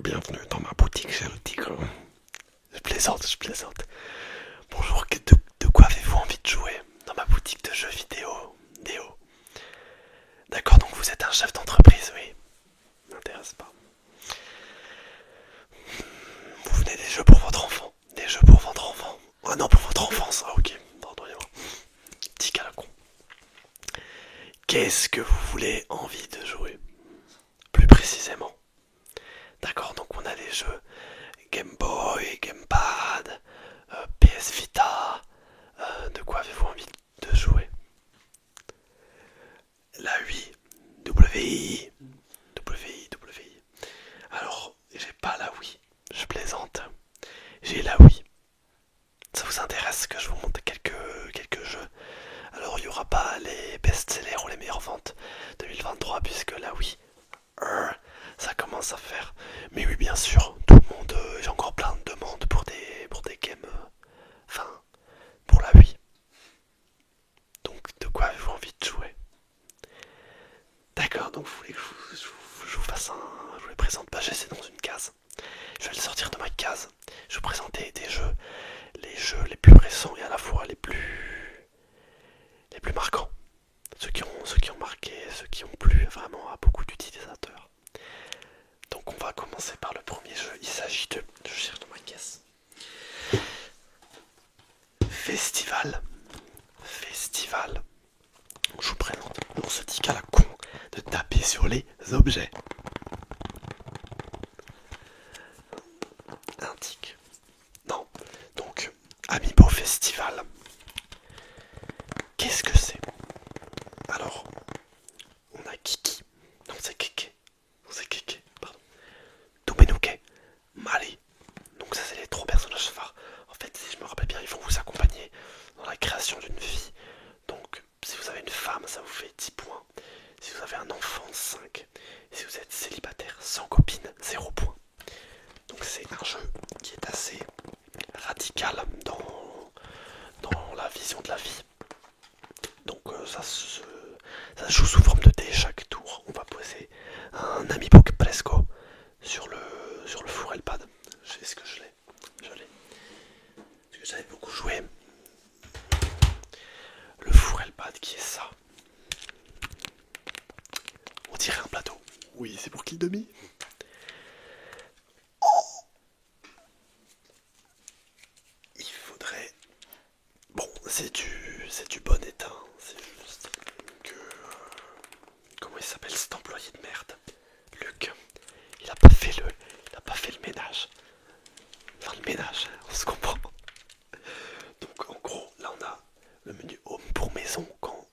bienvenue dans ma boutique chez le tigre. Je plaisante, je plaisante. Bonjour, de quoi avez-vous envie de jouer dans ma boutique de jeux vidéo, Déo? D'accord, donc vous êtes un chef d'entreprise, oui. M'intéresse pas. Vous venez des jeux pour votre enfant. Des jeux pour votre enfant. Ah non, pour votre enfance, ah ok, pardonnez-moi. Tic à la con. Qu'est-ce que vous voulez envie de jouer? Plus précisément. D'accord, donc on a des jeux Game Boy, Gamepad, PS Vita. De quoi avez-vous envie de jouer? La Wii, WI, WI, WI. Alors, j'ai pas la Wii, je plaisante. J'ai la Wii. Ça vous intéresse que je vous montre quelques jeux? Alors, il n'y aura pas les best-sellers ou les meilleures ventes 2023 puisque la Wii, ça commence à faire. Mais oui, bien sûr, tout le monde, j'ai encore plein de demandes pour des games. Enfin, pour la Wii. Donc, de quoi avez-vous envie de jouer? D'accord, donc vous voulez que je vous fasse un. Je vous les présente. Bah, j'essaie dans une case. Je vais le sortir de ma case. Je vais vous présenter des jeux. Les jeux les plus récents et à la fois les plus marquants. Ceux qui ont marqué, ceux qui ont plu vraiment à beaucoup d'utilisateurs. Donc on va commencer par le premier jeu. Il s'agit de. Je cherche dans ma caisse. Festival. Festival. Je vous présente. On se dit qu'à la con de taper sur les objets. Un tic. Non. Donc, Amiibo Festival. Qu'est-ce que c'est? Alors, on a Kiki. Non, c'est Keke. Non, c'est Keke, pardon. Domenuke. Mali. Donc ça, c'est les trois personnages phares. En fait, si je me rappelle bien, ils vont vous accompagner dans la création d'une vie. Donc, si vous avez une femme, ça vous fait 10 points. Si vous avez un enfant, 5. Et si vous êtes célibataire, sans copine, 0 points. Donc c'est un jeu qui est assez radical dans la vision de la vie. Donc ça se joue sous forme de dés chaque tour. On va poser un Amiibo Presco sur le four et le pad. Est-ce que je l'ai? Je l'ai. Parce que j'avais beaucoup joué. Le four et le pad qui est ça. On dirait un plateau. Oui, c'est pour qui demi? Il faudrait. Bon, c'est du bon état. C'est juste que. Comment il s'appelle cet employé de merde? Luc. Il a pas fait le ménage. Enfin, le ménage, on se comprend. Donc, en gros, là, on a le menu home pour maison quand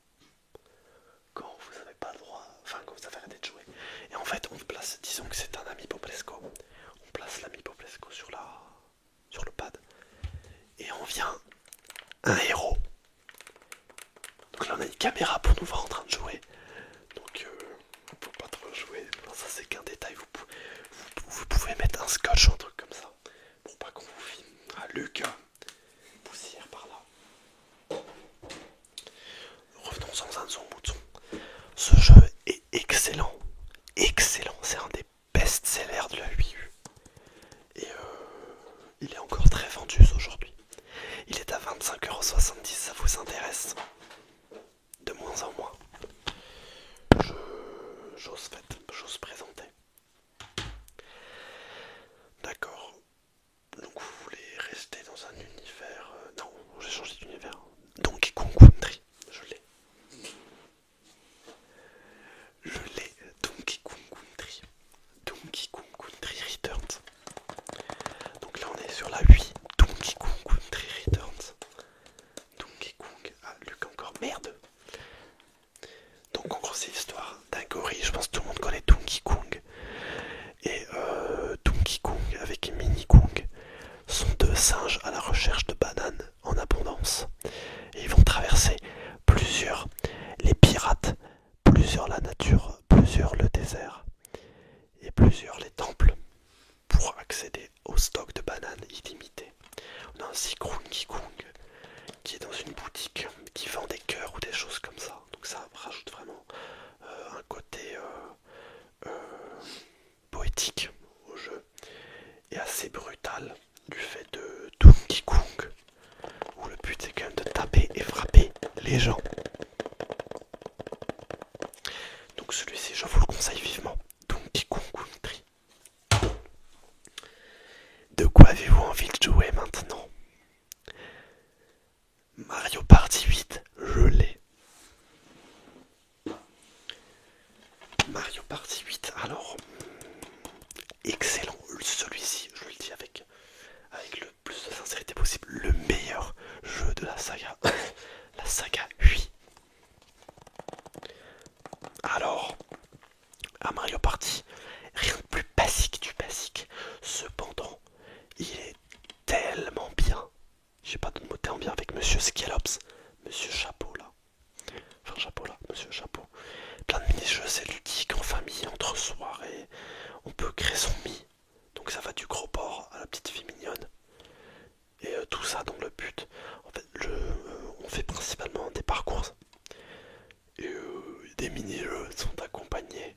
vous n'avez pas le droit. Enfin, quand vous avez arrêté de jouer. Et en fait, on place. Disons que c'est un Amiibo Presco. On place l'Amiibo Presco sur le pad. Et on vient un héros. Donc là on a une caméra pour nous voir en train de jouer. Donc faut pas trop jouer. Enfin, ça c'est qu'un détail. Vous pouvez mettre un scotch ou un truc comme ça. Pour pas qu'on vous filme. Ah Luc, poussière par là. les gens. Donc celui-ci, je vous le conseille vivement. Donkey Kong Country. De quoi avez-vous envie de jouer maintenant? Mario Party 8, je l'ai. Mario Party 8, alors, excellent, celui-ci, je le dis avec le plus de sincérité possible, le meilleur jeu de la saga, la saga 8. Alors, à Mario Party, rien de plus basique du basique, cependant, il est tellement bien. J'ai pas de mot en bien avec Monsieur Skelops, Monsieur Chapeau là. Enfin Chapeau là, Monsieur Chapeau. Plein de mini-jeux, c'est ludique en famille, entre soirées. On peut créer son mi. Donc ça va du gros porc à la petite fille mignonne. Et tout ça dans le but. En fait, on fait principalement des parcours. Et des mini-jeux sont accompagnés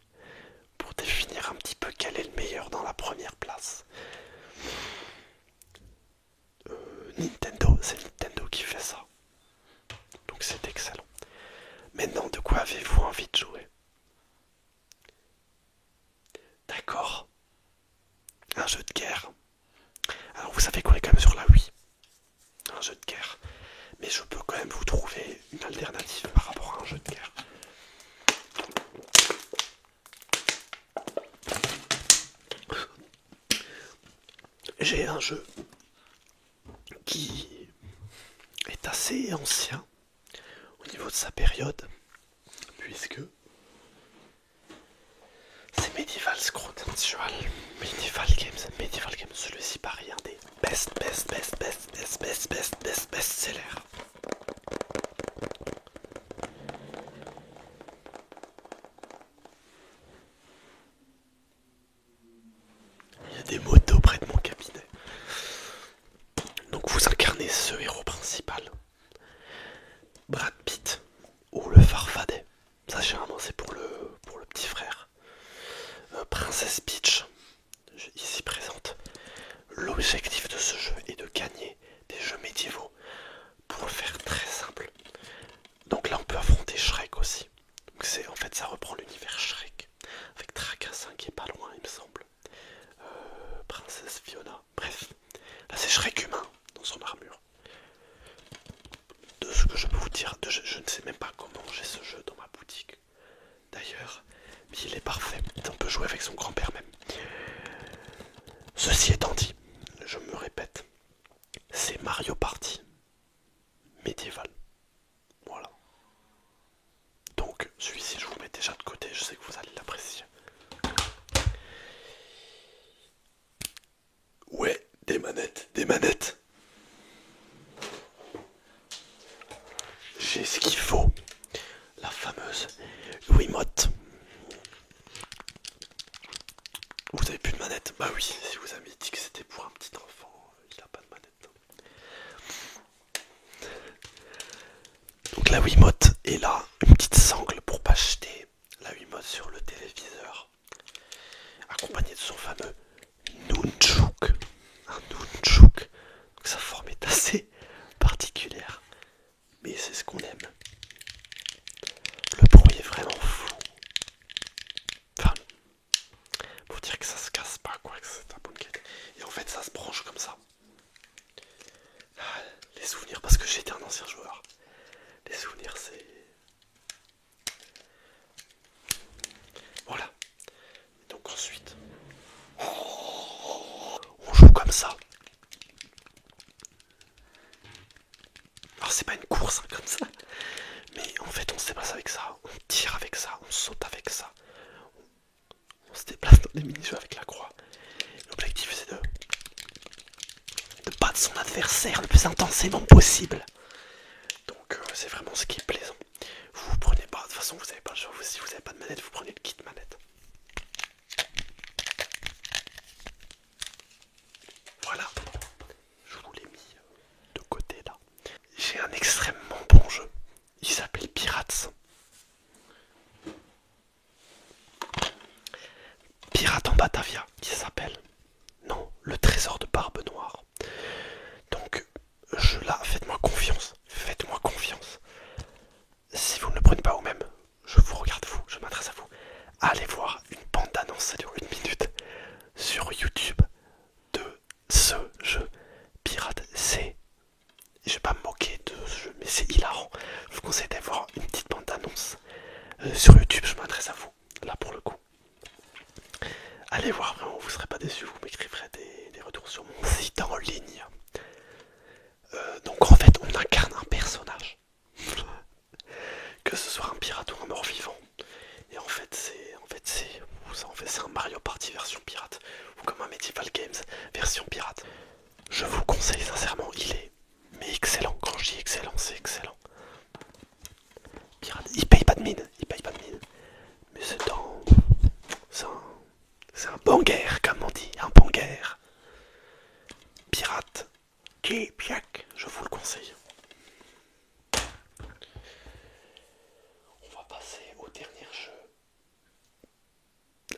pour définir un petit peu quel est le meilleur dans la première place. Nintendo, c'est Nintendo qui fait ça. Donc c'est excellent. Maintenant, de quoi avez-vous envie de jouer? D'accord. Un jeu de guerre. Alors vous savez qu'on est quand même sur la Wii. Un jeu de guerre. Mais je peux quand même vous trouver une alternative par rapport à un jeu de guerre. J'ai un jeu qui est assez ancien au niveau de sa période, puisque c'est Medieval Scroll Sensual, Medieval Games, celui-ci paraît un des best sellers. Il y a des motos près de mon cabinet. Donc vous incarnez ce héros principal, Brad Pitt, ou le Farfadet. Ça généralement c'est pour le petit frère. Princesse Peach, ici présente. L'objectif de ce jeu est de gagner des jeux médiévaux. Pour le faire très simple. Donc là on peut affronter Shrek aussi. Donc en fait ça reprend l'univers Shrek. Avec Tracassin qui est pas loin il me semble. Princesse Fiona. Bref. Là c'est Shrek humain dans son armure. De ce que je peux vous dire, je ne sais même pas comment j'ai ce jeu dans ma boutique. D'ailleurs, mais il est parfait. On peut jouer avec son grand-père même. Ceci étant dit, je me répète, c'est Mario Party médiéval. Voilà. Donc celui-ci je vous le mets déjà de côté, je sais que vous allez l'apprécier. Ouais, des manettes. J'ai ce qu'il faut. La fameuse Wiimote. Vous avez plus de manette? Bah oui, si vous avez dit que c'était pour un petit enfant, il a pas de manette. Donc la Wiimote est là, une petite sangle pour pas jeter la Wiimote sur le téléviseur, accompagné de son fameux Nunchuk. Un Nunchuk. Donc sa forme est assez particulière, mais c'est ce qu'on aime. Le bruit est vraiment fou. Enfin, pour dire que ça se casse pas, quoi, que c'est un bonne qualité. Et en fait ça se branche comme ça. Les souvenirs, parce que j'étais un ancien joueur. Les souvenirs, c'est... Voilà. Donc ensuite, on joue comme ça. Alors c'est pas une course hein, comme ça, mais en fait on se déplace avec ça, on tire avec ça, on saute avec ça, on se déplace dans des mini-jeux avec la croix. L'objectif c'est de battre son adversaire le plus intensément possible. Donc c'est vraiment ce qui est plaisant. Vous prenez pas, de toute façon vous avez pas le choix, si vous avez pas de manette, vous prenez le kit manette. Voilà, je vous l'ai mis de côté là. J'ai un extrêmement bon jeu, il s'appelle Pirates. Pirate en Batavia, qui s'appelle. Non, le trésor de Barbe Noire. Donc, là, faites-moi confiance. allez voir une bande-annonce, ça dure 1 minute, sur YouTube de ce jeu pirate. Je vais pas me moquer de ce jeu, mais c'est hilarant. Je vous conseille d'aller voir une petite bande-annonce sur YouTube. Je m'adresse à vous, là pour le coup. Allez voir, vraiment, vous serez pas déçus. Vous m'écriverez des retours sur mon site en ligne. Donc en fait, on incarne un personnage, que ce soit un pirate ou un mort-vivant. Et en fait, c'est un Mario Party version pirate, ou comme un Medieval Games version pirate. Je vous conseille sincèrement, il est mais excellent. Quand je dis excellent, c'est excellent. Pirate, il paye pas de mine, mais c'est un banger, comme on dit, un banger. Pirate, je vous le conseille. On va passer au dernier jeu.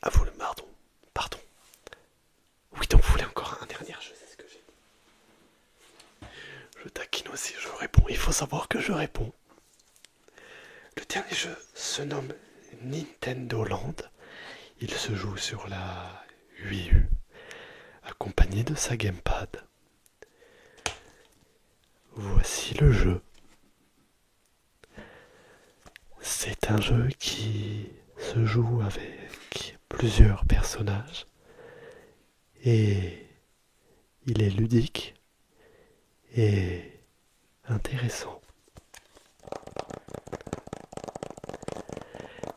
Ah vous le pardon. Oui, donc vous voulez encore un dernier jeu, c'est ce que j'ai dit. Je taquine aussi, je réponds. Il faut savoir que je réponds. Le dernier jeu se nomme Nintendo Land. Il se joue sur la Wii U, accompagné de sa gamepad. Voici le jeu. C'est un jeu qui se joue avec plusieurs personnages et il est ludique et intéressant.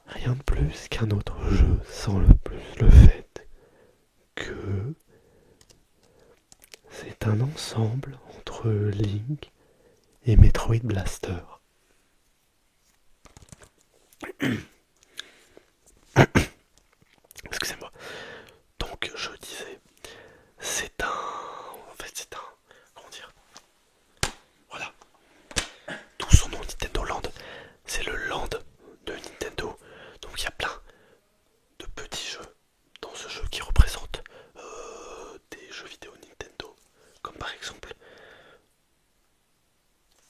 Rien de plus qu'un autre jeu sans le fait que c'est un ensemble entre Link et Metroid Blaster. Excusez-moi. Donc je disais, comment dire, voilà, tout son nom Nintendo Land, c'est le land de Nintendo. Donc il y a plein de petits jeux dans ce jeu qui représentent des jeux vidéo Nintendo, comme par exemple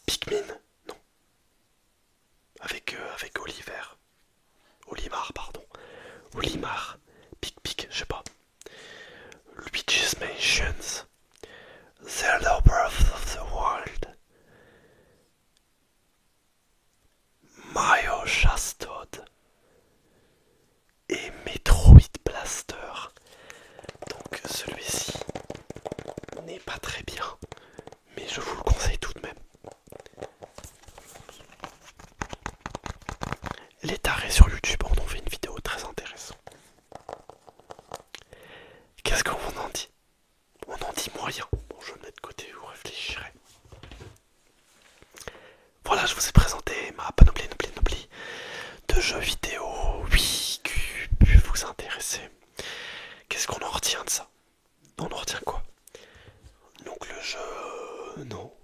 Pikmin, non, avec Olimar, Pic, je sais pas, Luigi's Mansions, Zelda Breath of the Wild, Mario Shastod et Metroid Blaster. Donc celui-ci n'est pas très bien, mais je vous le conseille tout de même. Les tarés sur YouTube en ont fait une vidéo très intéressante. Qu'est-ce qu'on en dit? On en dit moyen. Bon, je vais le mettre de côté, vous réfléchirez. Voilà, je vous ai présenté ma panoplie de jeux vidéo, oui, qui pu vous intéresser. Qu'est-ce qu'on en retient de ça? On en retient quoi? Donc le jeu, non.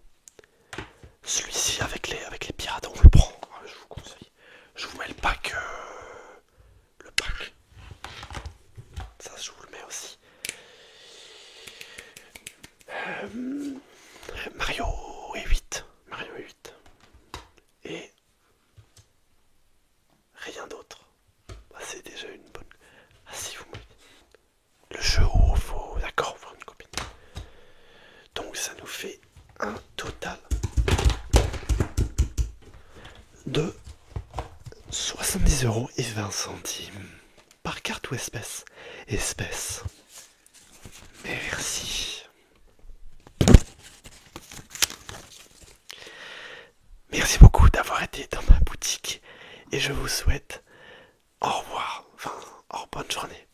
Celui-ci avec les pirates, on le prend. Je vous conseille. Je vous mets le pack. Ça, je vous le mets aussi. Mario et 8. Et rien d'autre. Bah, c'est déjà une bonne. Ah si, vous me dites. Le jeu où il faut. D'accord, voir une copine. Donc ça nous fait un total de 70,20€ par carte ou espèce. Merci. Merci beaucoup d'avoir été dans ma boutique et je vous souhaite au revoir, bonne journée.